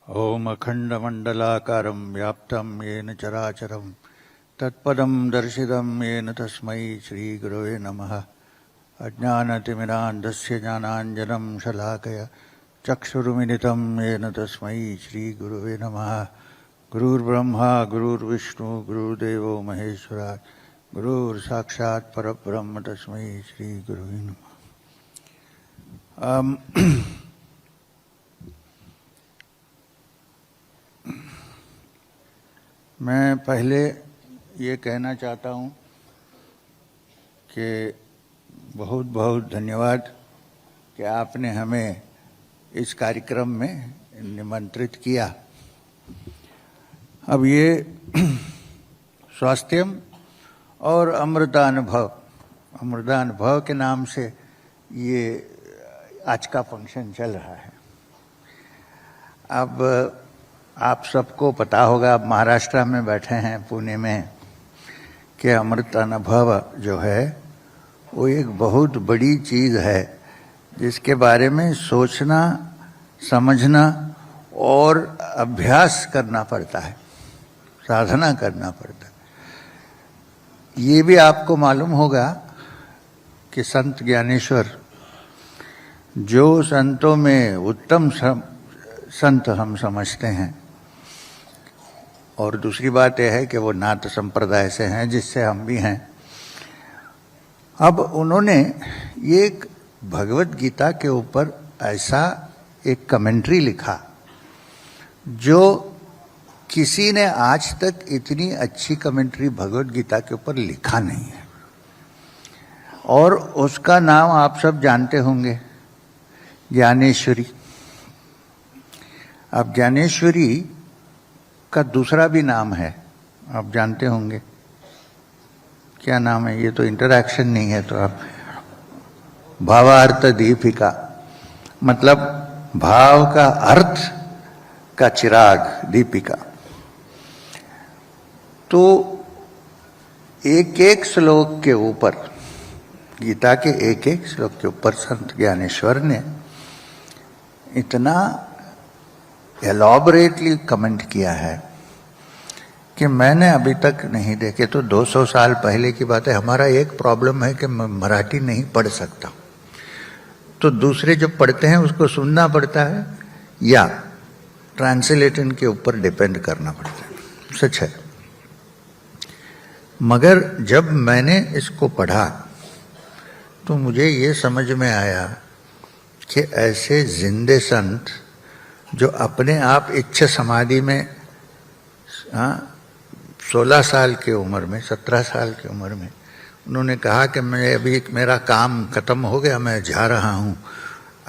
ओम अखंडमंडलाकारं व्याप्तं येन चराचरं तत्पदं दर्शितं येन तस्मै श्रीगुरवे नमः। अज्ञानतिमिरान्धस्य ज्ञानाञ्जनं शलाकया चक्षुरुमिलितं येन तस्मै श्रीगुरवे नमः। गुरुर्ब्रह्मा गुरुर्विष्णु गुरुर्देवो महेश्वरः गुरुर्साक्षात् परब्रह्म तस्मै श्रीगुरवे नमः। मैं पहले ये कहना चाहता हूँ कि बहुत बहुत धन्यवाद कि आपने हमें इस कार्यक्रम में निमंत्रित किया। अब ये स्वास्थ्यम और अमृतानुभव के नाम से ये आज का फंक्शन चल रहा है। अब आप सबको पता होगा, आप महाराष्ट्र में बैठे हैं पुणे में, कि अमृत अनुभव जो है वो एक बहुत बड़ी चीज़ है जिसके बारे में सोचना समझना और अभ्यास करना पड़ता है, साधना करना पड़ता है। ये भी आपको मालूम होगा कि संत ज्ञानेश्वर जो संतों में उत्तम संत हम समझते हैं, और दूसरी बात यह है कि वो नाथ संप्रदाय से हैं जिससे हम भी हैं। अब उन्होंने ये एक भगवत गीता के ऊपर ऐसा एक कमेंट्री लिखा जो किसी ने आज तक इतनी अच्छी कमेंट्री भगवत गीता के ऊपर लिखा नहीं है, और उसका नाम आप सब जानते होंगे, ज्ञानेश्वरी। अब ज्ञानेश्वरी का दूसरा भी नाम है, आप जानते होंगे। क्या नाम है? ये तो इंटरैक्शन नहीं है, तो आप भावार्थ दीपिका, मतलब भाव का अर्थ का चिराग, दीपिका। तो एक एक श्लोक के ऊपर, गीता के एक एक श्लोक के ऊपर संत ज्ञानेश्वर ने इतना एलॉबरेटली कमेंट किया है कि मैंने अभी तक नहीं देखे। तो 200 साल पहले की बात है। हमारा एक प्रॉब्लम है कि मैं मराठी नहीं पढ़ सकता, तो दूसरे जो पढ़ते हैं उसको सुनना पड़ता है या ट्रांसलेशन के ऊपर डिपेंड करना पड़ता है। सच है। मगर जब मैंने इसको पढ़ा तो मुझे ये समझ में आया कि ऐसे जिंदे संत जो अपने आप इच्छा समाधि में 16 साल की उम्र में, 17 साल की उम्र में उन्होंने कहा कि मैं अभी मेरा काम खत्म हो गया, मैं जा रहा हूँ।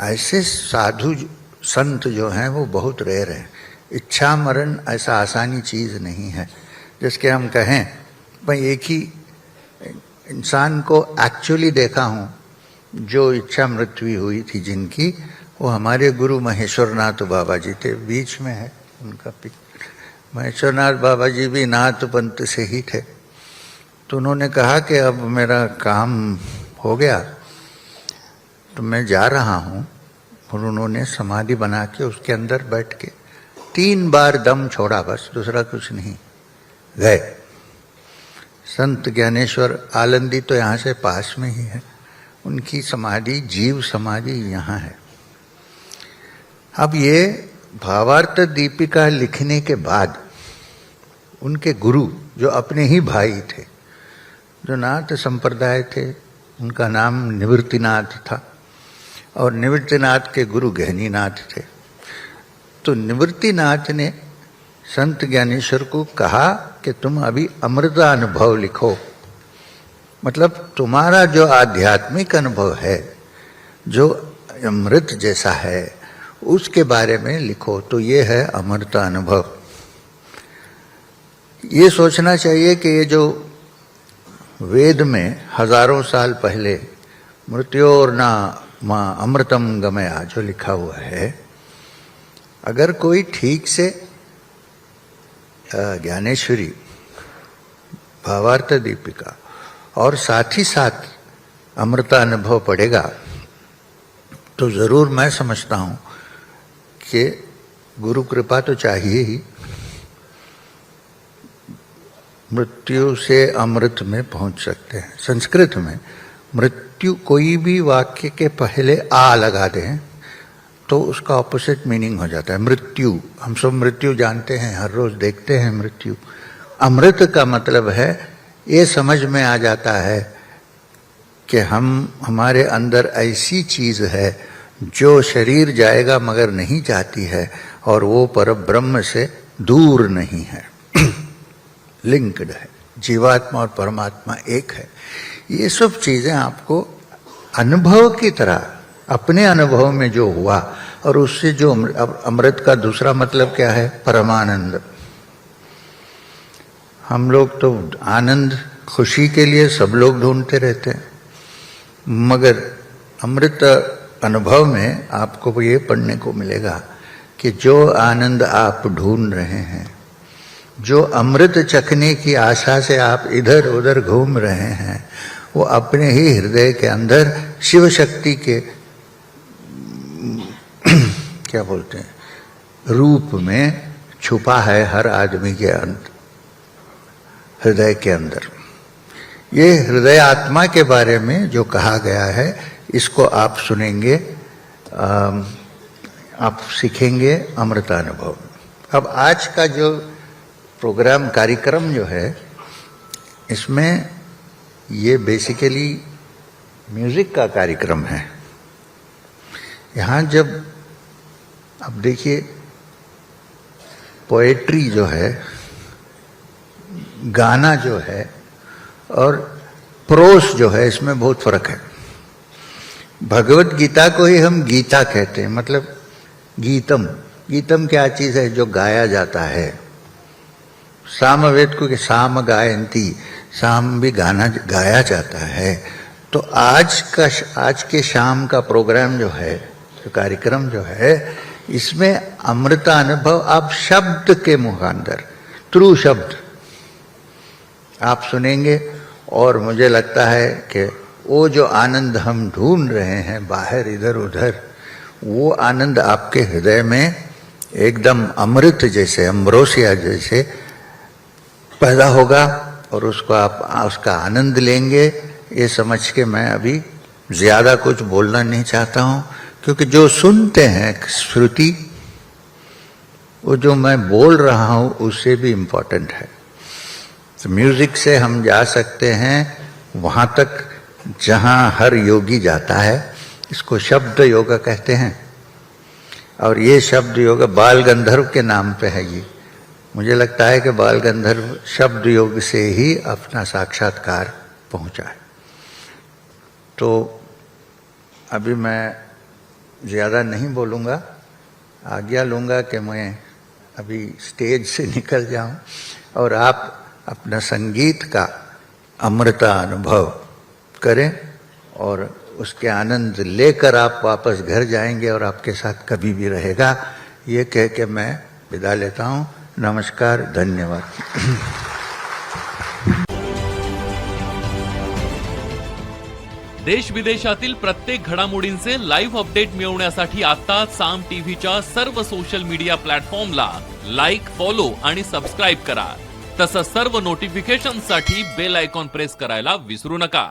ऐसे साधु संत जो हैं वो बहुत रेयर हैं। इच्छा मरण ऐसा आसानी चीज़ नहीं है जिसके हम कहें। मैं एक ही इंसान को एक्चुअली देखा हूँ जो इच्छा मृत्यु हुई थी जिनकी, वो हमारे गुरु महेश्वरनाथ बाबा जी थे। बीच में है उनका पिक। महेश्वरनाथ बाबा जी भी नाथ पंथ से ही थे। तो उन्होंने कहा कि अब मेरा काम हो गया तो मैं जा रहा हूँ, और उन्होंने समाधि बना के उसके अंदर बैठ के 3 बार दम छोड़ा, बस, दूसरा कुछ नहीं, गए। संत ज्ञानेश्वर आलंदी तो यहाँ से पास में ही है, उनकी समाधि जीव समाधि यहाँ है। अब ये भावार्थ दीपिका लिखने के बाद उनके गुरु जो अपने ही भाई थे, जो नाथ संप्रदाय थे, उनका नाम निवृत्तिनाथ था, और निवृत्तिनाथ के गुरु गहनीनाथ थे। तो निवृत्तिनाथ ने संत ज्ञानेश्वर को कहा कि तुम अभी अमृतानुभव लिखो, मतलब तुम्हारा जो आध्यात्मिक अनुभव है, जो अमृत जैसा है, उसके बारे में लिखो। तो ये है अमृत अनुभव। ये सोचना चाहिए कि ये जो वेद में हजारों साल पहले मृत्योर्न मां अमृतम गमया जो लिखा हुआ है, अगर कोई ठीक से ज्ञानेश्वरी, भावार्थ दीपिका और साथ ही साथ अमृतानुभव पढ़ेगा तो जरूर मैं समझता हूँ कि गुरु कृपा तो चाहिए ही। मृत्यु से अमृत में पहुंच सकते हैं। संस्कृत में मृत्यु, कोई भी वाक्य के पहले आ लगा दें तो उसका ऑपोजिट मीनिंग हो जाता है मृत्यु। हम सब मृत्यु जानते हैं, हर रोज देखते हैं मृत्यु। अमृत का मतलब है, ये समझ में आ जाता है कि हमारे अंदर ऐसी चीज है जो शरीर जाएगा मगर नहीं जाती है, और वो पर ब्रह्म से दूर नहीं है, लिंक्ड है। जीवात्मा और परमात्मा एक है। ये सब चीजें आपको अनुभव की तरह, अपने अनुभव में जो हुआ, और उससे जो अमृत का दूसरा मतलब क्या है? परमानंद। हम लोग तो आनंद, खुशी के लिए सब लोग ढूंढते रहते हैं, मगर अमृत अनुभव में आपको ये पढ़ने को मिलेगा कि जो आनंद आप ढूंढ रहे हैं, जो अमृत चखने की आशा से आप इधर उधर घूम रहे हैं, वो अपने ही हृदय के अंदर शिव शक्ति के क्या बोलते हैं, रूप में छुपा है हर आदमी के हृदय के अंदर। ये हृदय आत्मा के बारे में जो कहा गया है, इसको आप सुनेंगे, आप सीखेंगे अमृतानुभव। अब आज का जो प्रोग्राम, कार्यक्रम जो है, इसमें ये बेसिकली म्यूजिक का कार्यक्रम है। यहाँ जब अब देखिए, पोएट्री जो है, गाना जो है, और प्रोस जो है, इसमें बहुत फर्क है। भगवत गीता को ही हम गीता कहते हैं, मतलब गीतम। गीतम क्या चीज है? जो गाया जाता है। सामवेद को साम गायंती, साम भी गाना गाया जाता है। तो आज के शाम का प्रोग्राम जो है, जो कार्यक्रम जो है, इसमें अमृतानुभव आप शब्द के मुखांतर, थ्रू शब्द आप सुनेंगे, और मुझे लगता है कि वो जो आनंद हम ढूंढ रहे हैं बाहर इधर उधर, वो आनंद आपके हृदय में एकदम अमृत जैसे, अम्ब्रोसिया जैसे पैदा होगा, और उसको आप उसका आनंद लेंगे। ये समझ के मैं अभी ज्यादा कुछ बोलना नहीं चाहता हूँ, क्योंकि जो सुनते हैं श्रुति, वो जो मैं बोल रहा हूँ उससे भी इम्पोर्टेंट है। तो म्यूजिक से हम जा सकते हैं वहां तक जहां हर योगी जाता है। इसको शब्द योगा कहते हैं, और ये शब्द योगा बाल गंधर्व के नाम पे है। ये मुझे लगता है कि बाल गंधर्व शब्द योग से ही अपना साक्षात्कार पहुंचा है। तो अभी मैं ज्यादा नहीं बोलूंगा, आज्ञा लूंगा कि मैं अभी स्टेज से निकल जाऊं, और आप अपना संगीत का अमृता अनुभव करें, और उसके आनंद लेकर आप वापस घर जाएंगे, और आपके साथ कभी भी रहेगा। ये कह के मैं विदा लेता हूँ। नमस्कार, धन्यवाद। देश विदेशातील प्रत्येक घडामोडींचे लाईव्ह अपडेट मिळवण्यासाठी आता साम टीव्हीच्या सर्व सोशल मीडिया प्लॅटफॉर्मला लाईक, फॉलो आणि सबस्क्राइब करा। तसंच सर्व नोटिफिकेशनसाठी बेल आयकॉन प्रेस करायला विसरू नका।